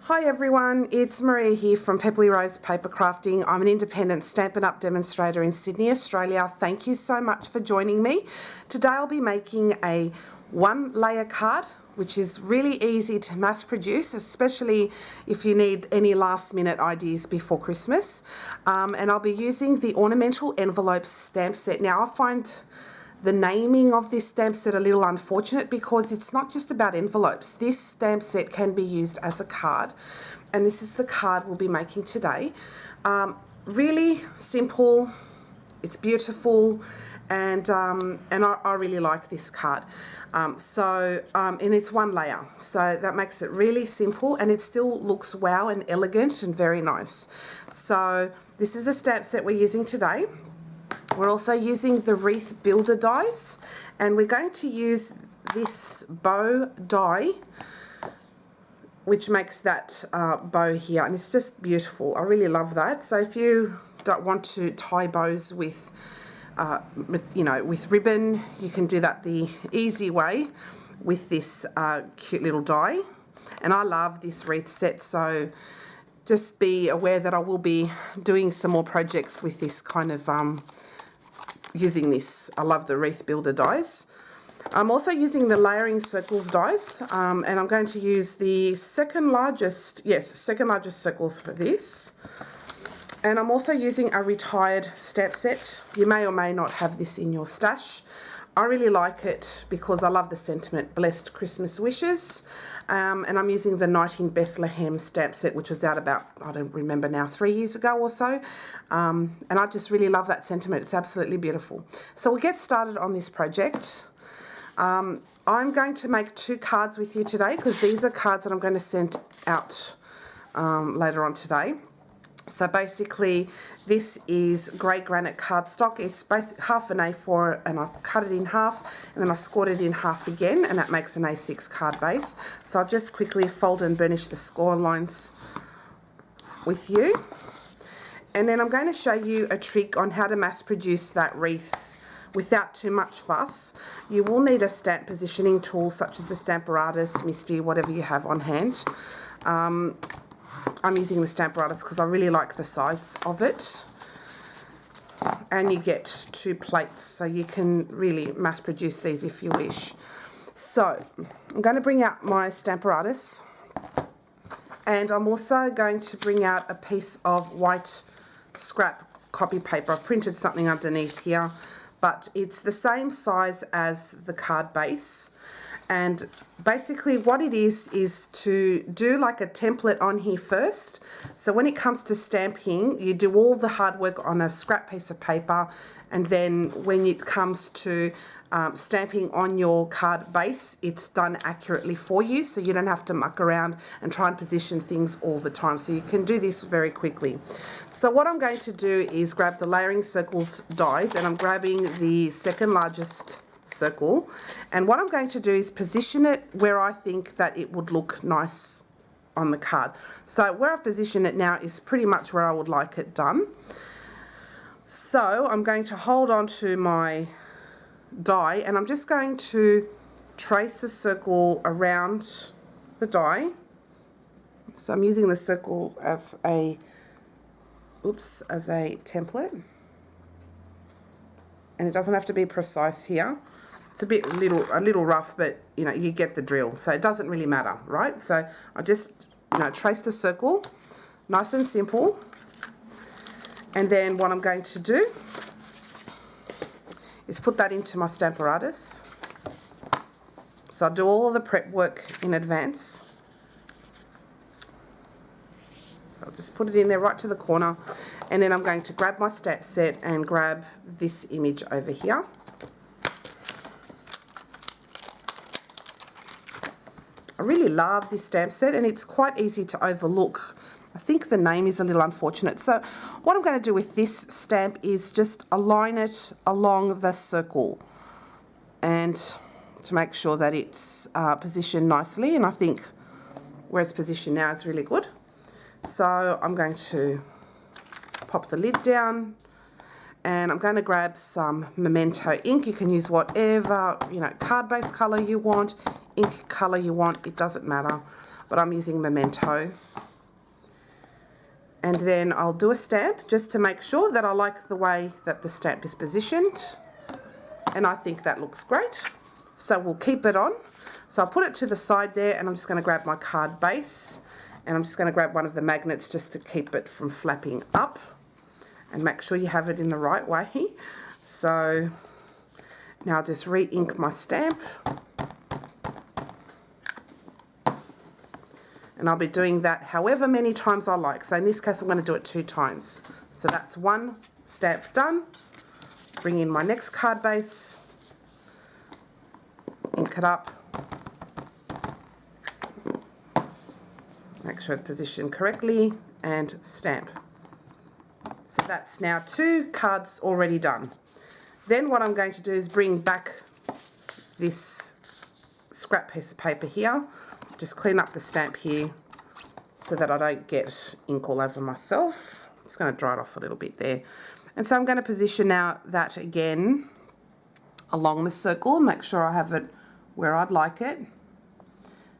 Hi everyone, it's Maria here from Pepperly Rose Paper Crafting. I'm an independent Stampin' Up demonstrator in Sydney, Australia. Thank you so much for joining me. Today I'll be making a one-layer card, which is really easy to mass produce, especially if you need any last-minute ideas before Christmas. And I'll be using the Ornamental Envelopes stamp set. Now I find the naming of this stamp set a little unfortunate because it's not just about envelopes. This stamp set can be used as a card, and this is the card we'll be making today. Really simple, it's beautiful, and I really like this card. And it's one layer, so that makes it really simple, and it still looks wow and elegant and very nice. So this is the stamp set we're using today. We're also using the Wreath Builder Dies, and we're going to use this bow die, which makes that bow here, and it's just beautiful. I really love that. So if you don't want to tie bows with, with ribbon, you can do that the easy way with this cute little die. And I love this wreath set, so just be aware that I will be doing some more projects with this kind of using this. I love the Wreath Builder dies. I'm also using the Layering Circles dies, and I'm going to use the second largest circles for this. And I'm also using a retired stamp set. You may or may not have this in your stash. I really like it because I love the sentiment, Blessed Christmas Wishes. And I'm using the Night in Bethlehem stamp set, which was out about, I don't remember now, 3 years ago or so. And I just really love that sentiment. It's absolutely beautiful. So we'll get started on this project. I'm going to make 2 cards with you today because these are cards that I'm going to send out later on today. So basically, this is grey granite cardstock. It's half an A4, and I've cut it in half, and then I scored it in half again, and that makes an A6 card base. So I'll just quickly fold and burnish the score lines with you. And then I'm going to show you a trick on how to mass produce that wreath without too much fuss. You will need a stamp positioning tool such as the Stamparatus, Misty, whatever you have on hand. I'm using the Stamparatus because I really like the size of it. And you get 2 plates, so you can really mass produce these if you wish. So I'm going to bring out my Stamparatus, and I'm also going to bring out a piece of white scrap copy paper. I've printed something underneath here, but it's the same size as the card base. And basically what it is to do like a template on here first. So when it comes to stamping, you do all the hard work on a scrap piece of paper, and then when it comes to stamping on your card base, it's done accurately for you, so you don't have to muck around and try and position things all the time. So you can do this very quickly. So what I'm going to do is grab the Layering Circles dies, and I'm grabbing the second largest circle, and what I'm going to do is position it where I think that it would look nice on the card. So where I've positioned it now is pretty much where I would like it done. So I'm going to hold on to my die, and I'm just going to trace a circle around the die. So I'm using the circle as a template, and it doesn't have to be precise here. It's a little rough, but you get the drill. So it doesn't really matter, right? So I just traced a circle, nice and simple. And then what I'm going to do is put that into my Stamparatus. So I'll do all of the prep work in advance. So I'll just put it in there right to the corner, and then I'm going to grab my stamp set and grab this image over here. I really love this stamp set, and it's quite easy to overlook. I think the name is a little unfortunate. So what I'm going to do with this stamp is just align it along the circle, and to make sure that it's positioned nicely, and I think where it's positioned now is really good. So I'm going to pop the lid down, and I'm going to grab some Memento ink. You can use whatever card base colour you want, ink colour you want, it doesn't matter. but I'm using Memento. And then I'll do a stamp just to make sure that I like the way that the stamp is positioned. And I think that looks great. So we'll keep it on. So I'll put it to the side there, and I'm just going to grab my card base, and I'm just going to grab one of the magnets just to keep it from flapping up, and make sure you have it in the right way. So now I'll just re-ink my stamp. And I'll be doing that however many times I like. So in this case, I'm going to do it 2 times. So that's one stamp done. Bring in my next card base, ink it up, make sure it's positioned correctly, and stamp. So that's now 2 cards already done. Then what I'm going to do is bring back this scrap piece of paper here, just clean up the stamp here so that I don't get ink all over myself. Just going to dry it off a little bit there. And so I'm going to position now that again along the circle, make sure I have it where I'd like it.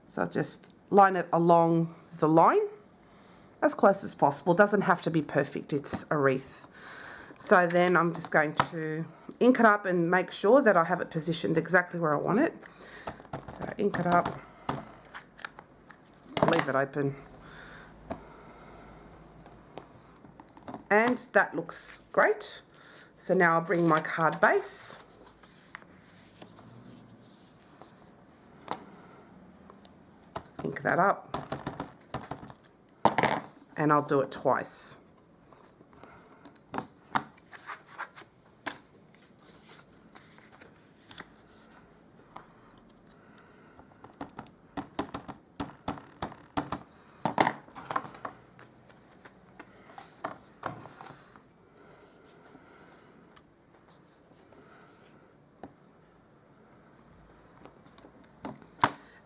So I'll just line it along the line as close as possible. It doesn't have to be perfect, it's a wreath. So then I'm just going to ink it up and make sure that I have it positioned exactly where I want it. So ink it up, leave it open. And that looks great. So now I'll bring my card base. Ink that up. And I'll do it twice.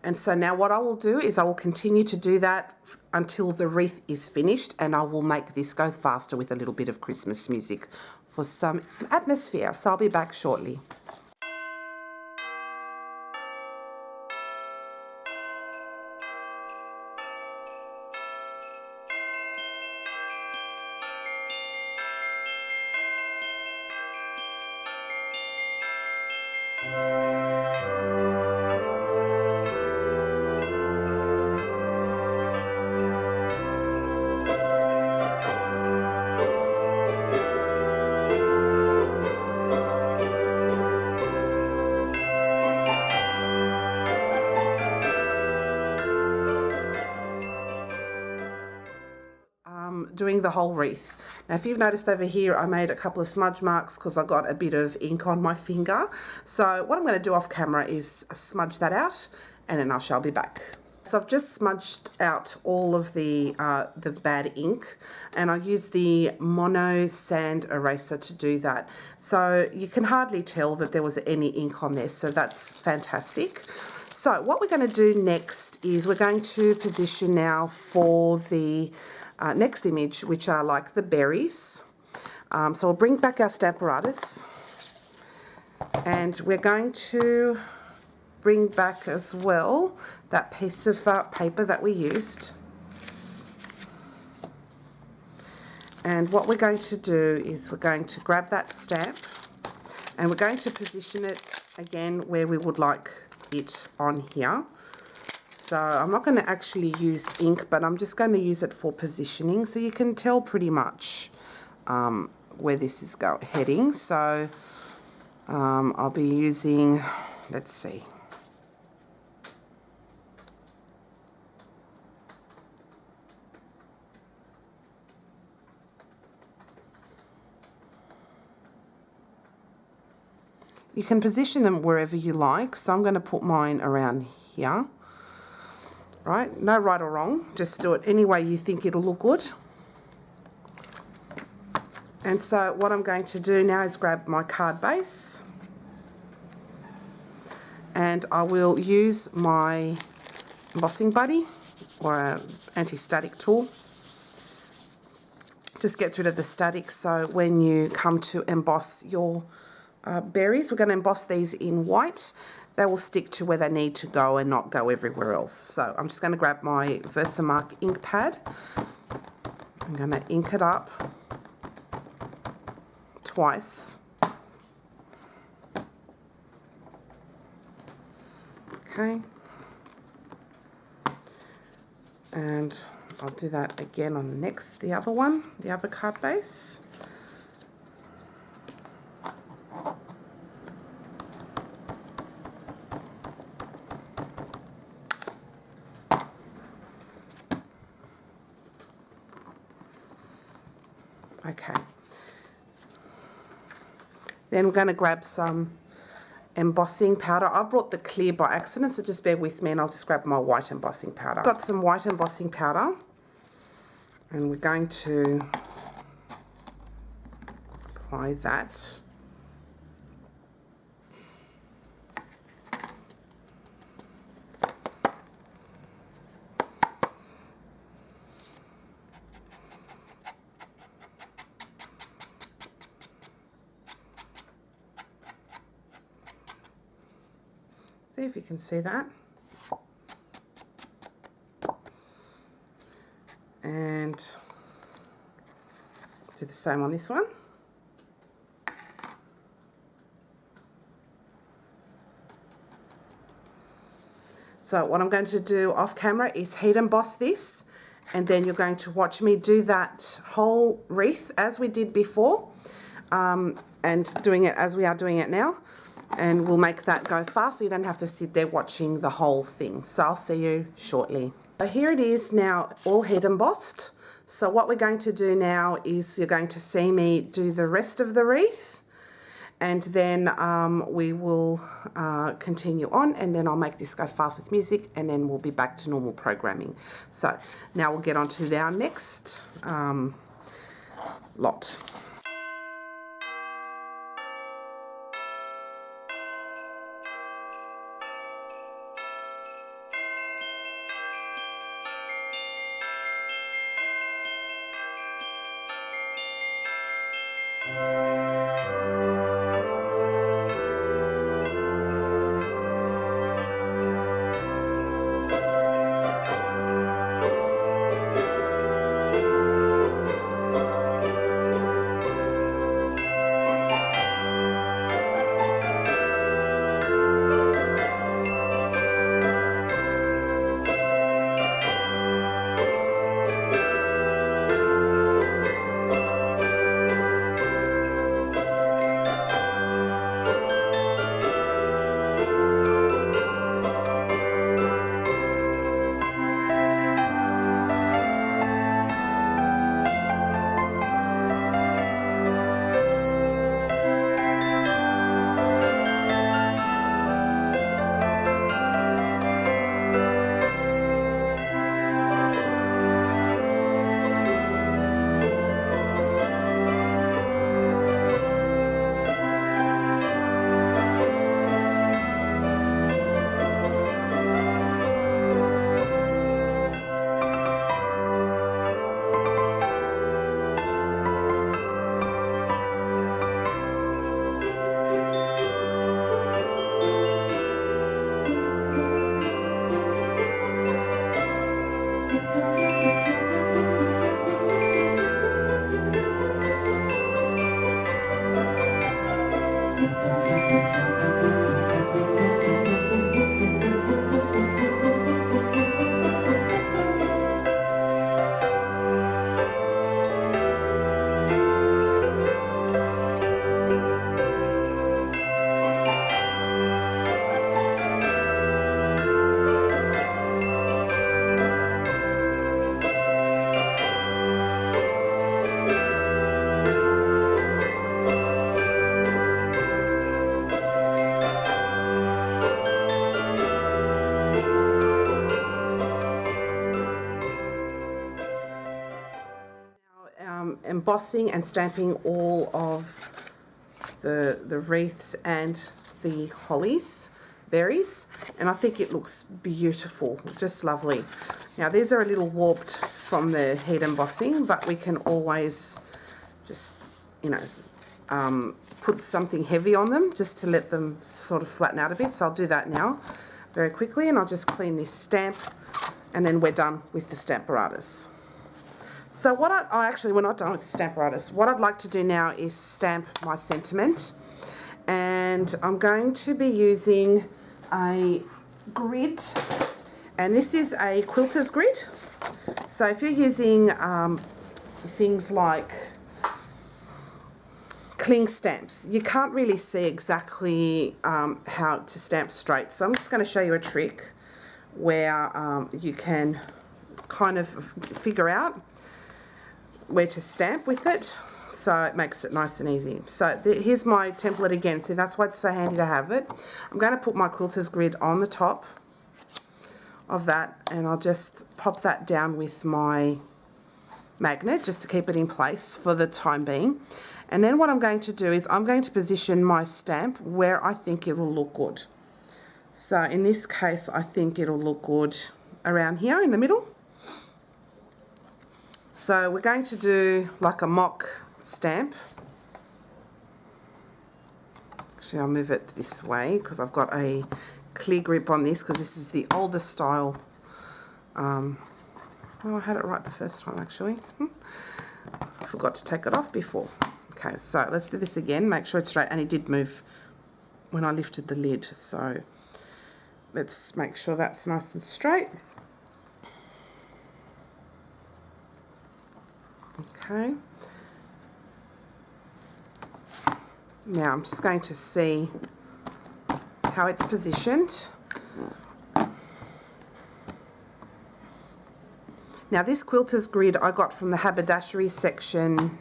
And so now what I will do is I will continue to do that until the wreath is finished, and I will make this go faster with a little bit of Christmas music for some atmosphere. So I'll be back shortly. Doing the whole wreath. Now if you've noticed over here, I made a couple of smudge marks because I got a bit of ink on my finger. So what I'm going to do off camera is smudge that out, and then I shall be back. So I've just smudged out all of the bad ink, and I used the mono sand eraser to do that. So you can hardly tell that there was any ink on there, so that's fantastic. So what we're going to do next is we're going to position now for the next image, which are like the berries. So we'll bring back our Stamparatus, and we're going to bring back as well that piece of paper that we used. And what we're going to do is we're going to grab that stamp, and we're going to position it again where we would like it on here. So I'm not going to actually use ink, but I'm just going to use it for positioning, so you can tell pretty much where this is heading. So I'll be using, let's see. You can position them wherever you like, so I'm going to put mine around here. Right, no right or wrong, just do it any way you think it'll look good. And so what I'm going to do now is grab my card base, and I will use my embossing buddy or an anti-static tool. Just gets rid of the static, so when you come to emboss your berries, we're going to emboss these in white. they will stick to where they need to go and not go everywhere else. So I'm just going to grab my Versamark ink pad. I'm going to ink it up twice. Okay. And I'll do that again on the other one, the other card base. Okay. Then we're going to grab some embossing powder. I brought the clear by accident, so just bear with me and I'll just grab my white embossing powder. I've got some white embossing powder and we're going to apply that. See if you can see that. And do the same on this one. So what I'm going to do off camera is heat emboss this, and then you're going to watch me do that whole wreath as we did before, and doing it as we are doing it now. And we'll make that go fast so you don't have to sit there watching the whole thing. So I'll see you shortly. So here it is now all heat embossed. So what we're going to do now is you're going to see me do the rest of the wreath, and then we will continue on, and then I'll make this go fast with music, and then we'll be back to normal programming. So now we'll get on to our next lot. Embossing and stamping all of the wreaths and the hollies, berries, and I think it looks beautiful, just lovely. Now these are a little warped from the heat embossing, but we can always just, you know, put something heavy on them just to let them sort of flatten out a bit. So I'll do that now very quickly, and I'll just clean this stamp, and then we're done with the Stamparatus. So what actually, we're not done with the Stamparatus. What I'd like to do now is stamp my sentiment, and I'm going to be using a grid, and this is a quilter's grid. So if you're using things like cling stamps, you can't really see exactly how to stamp straight. So I'm just going to show you a trick where you can kind of figure out where to stamp with it, so it makes it nice and easy. So here's my template again. See, that's why it's so handy to have it. I'm going to put my quilter's grid on the top of that, and I'll just pop that down with my magnet just to keep it in place for the time being. And then what I'm going to do is I'm going to position my stamp where I think it will look good. So in this case, I think it'll look good around here in the middle. So we're going to do like a mock stamp. Actually, I'll move it this way because I've got a clear grip on this, because this is the older style. Oh, I had it right the first time actually. I forgot to take it off before. Okay, so let's do this again. Make sure it's straight, and it did move when I lifted the lid. So let's make sure that's nice and straight. Okay. Now I'm just going to see how it's positioned. Now this quilter's grid I got from the haberdashery section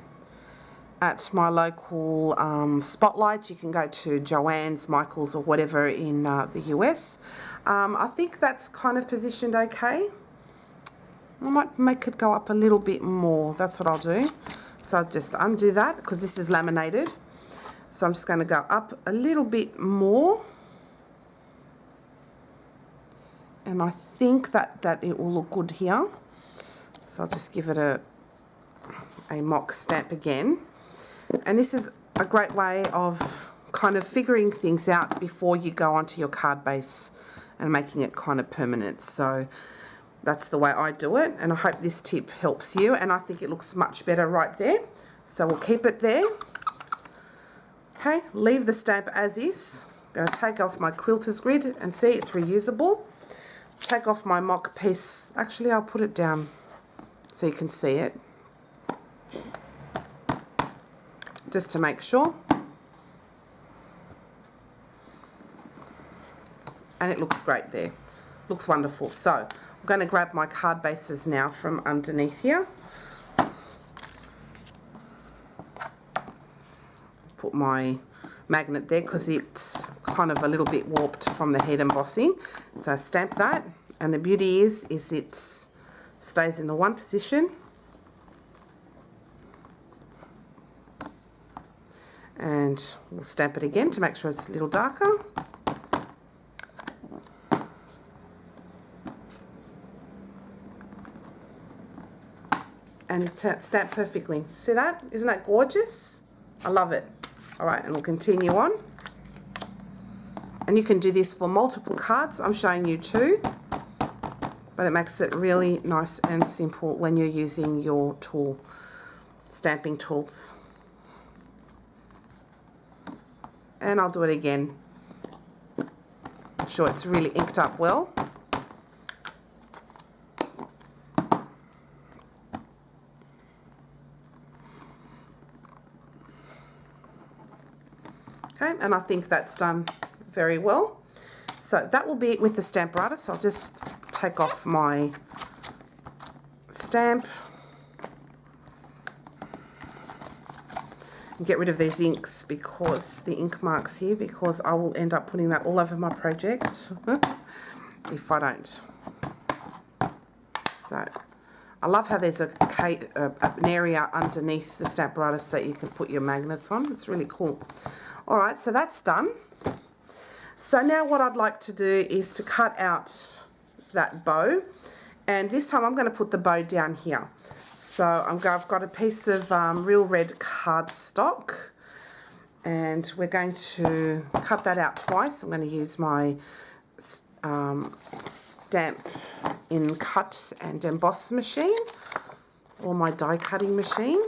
at my local Spotlight. You can go to Joann's, Michael's, or whatever in the US. I think that's kind of positioned okay. I might make it go up a little bit more. That's what I'll do. So I'll just undo that because this is laminated. So I'm just going to go up a little bit more. And I think that it will look good here. So I'll just give it a mock stamp again. And this is a great way of kind of figuring things out before you go onto your card base and making it kind of permanent. So that's the way I do it, and I hope this tip helps you, and I think it looks much better right there. So we'll keep it there. Okay, leave the stamp as is. I'm going to take off my quilter's grid and see it's reusable. Take off my mock piece. Actually, I'll put it down so you can see it, just to make sure. And it looks great there. Looks wonderful. So I'm going to grab my card bases now from underneath here. Put my magnet there because it's kind of a little bit warped from the head embossing. So stamp that, and the beauty is it stays in the one position. And we'll stamp it again to make sure it's a little darker. And it's stamped perfectly. See that? Isn't that gorgeous? I love it. All right, and we'll continue on. And you can do this for multiple cards. I'm showing you two, but it makes it really nice and simple when you're using your tool, stamping tools. And I'll do it again. I'm sure it's really inked up well. Okay, and I think that's done very well. So that will be it with the Stamparatus. I'll just take off my stamp and get rid of these inks, because the ink marks here, because I will end up putting that all over my project if I don't. So I love how there's an area underneath the Stamparatus that you can put your magnets on. It's really cool. All right, so that's done. So now what I'd like to do is to cut out that bow, and this time I'm going to put the bow down here. So I've got a piece of real red cardstock, And we're going to cut that out twice. I'm going to use my stamp in cut and emboss machine, or my die cutting machine.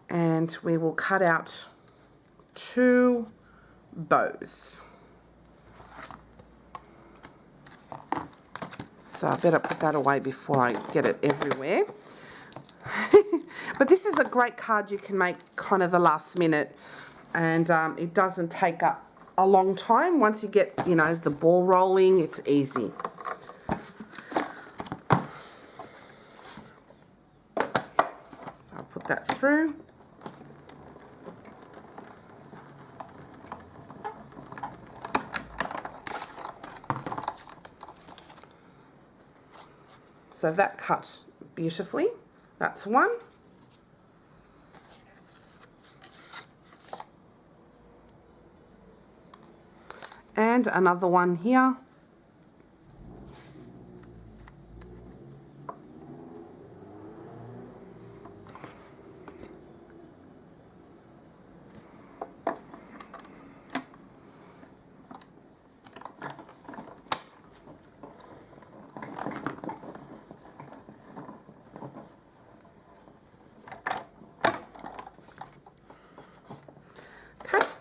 And we will cut out 2 bows. So I better put that away before I get it everywhere. But this is a great card you can make kind of the last minute, and it doesn't take up a long time. Once you get, you know, the ball rolling, it's easy. So I'll put that through. So that cut beautifully. That's one. And another one here.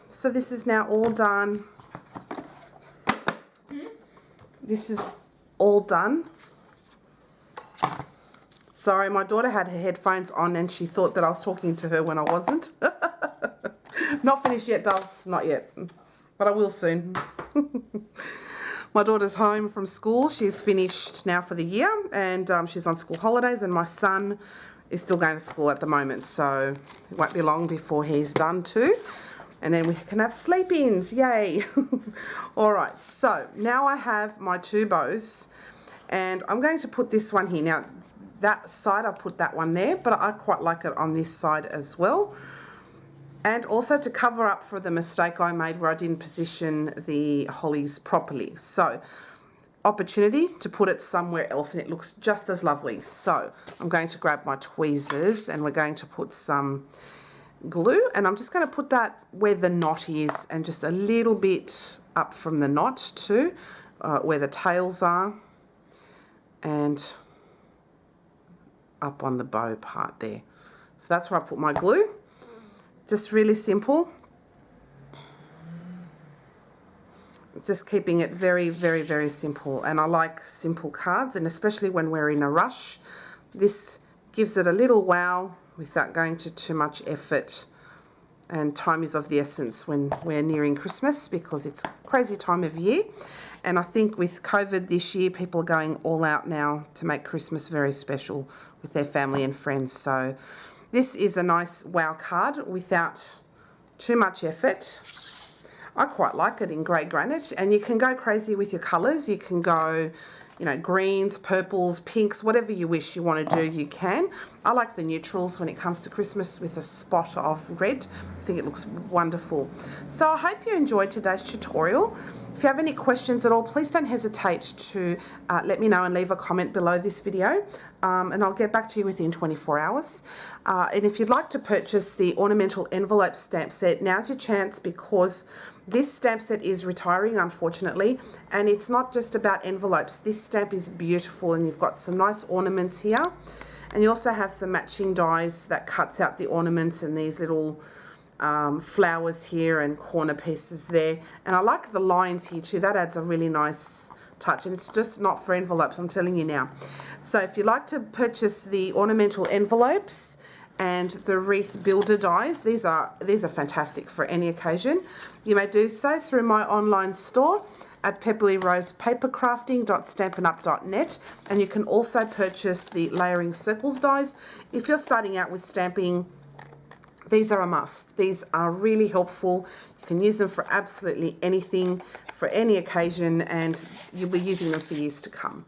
So this is now all done. This is all done. Sorry, my daughter had her headphones on and she thought that I was talking to her when I wasn't. Not finished yet, dolls. Not yet. But I will soon. My daughter's home from school. She's finished now for the year, and she's on school holidays, and my son is still going to school at the moment, so it won't be long before he's done too. And then we can have sleep-ins, yay. All right, so now I have my 2 bows, and I'm going to put this one here. Now, that side, I've put that one there, but I quite like it on this side as well. And also to cover up for the mistake I made where I didn't position the hollies properly. So, opportunity to put it somewhere else, and it looks just as lovely. So, I'm going to grab my tweezers, and we're going to put some glue, and I'm just going to put that where the knot is, and just a little bit up from the knot too, where the tails are, and up on the bow part there. So that's where I put my glue. Just really simple. It's just keeping it very, very, very simple, and I like simple cards, and especially when we're in a rush, this gives it a little wow without going to too much effort. And time is of the essence when we're nearing Christmas, because it's a crazy time of year. And I think with COVID this year, people are going all out now to make Christmas very special with their family and friends. So this is a nice wow card without too much effort. I quite like it in grey granite, and you can go crazy with your colours. You can go, you know, greens, purples, pinks, whatever you wish you want to do, you can. I like the neutrals when it comes to Christmas with a spot of red. I think it looks wonderful. So I hope you enjoyed today's tutorial. If you have any questions at all, please don't hesitate to let me know and leave a comment below this video, and I'll get back to you within 24 hours. And if you'd like to purchase the Ornamental Envelope stamp set, now's your chance, because this stamp set is retiring, unfortunately, and it's not just about envelopes. This stamp is beautiful, and you've got some nice ornaments here, and you also have some matching dies that cuts out the ornaments and these little flowers here and corner pieces there. And I like the lines here too. That adds a really nice touch, and it's just not for envelopes, I'm telling you now. So if you'd like to purchase the Ornamental Envelopes and the Wreath Builder Dies, these are fantastic for any occasion. You may do so through my online store at pepperlyrosepapercrafting.stampinup.net, and you can also purchase the Layering Circles dies. If you're starting out with stamping, these are a must. These are really helpful. You can use them for absolutely anything, for any occasion, and you'll be using them for years to come.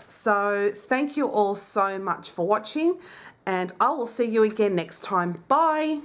So thank you all so much for watching, and I will see you again next time. Bye.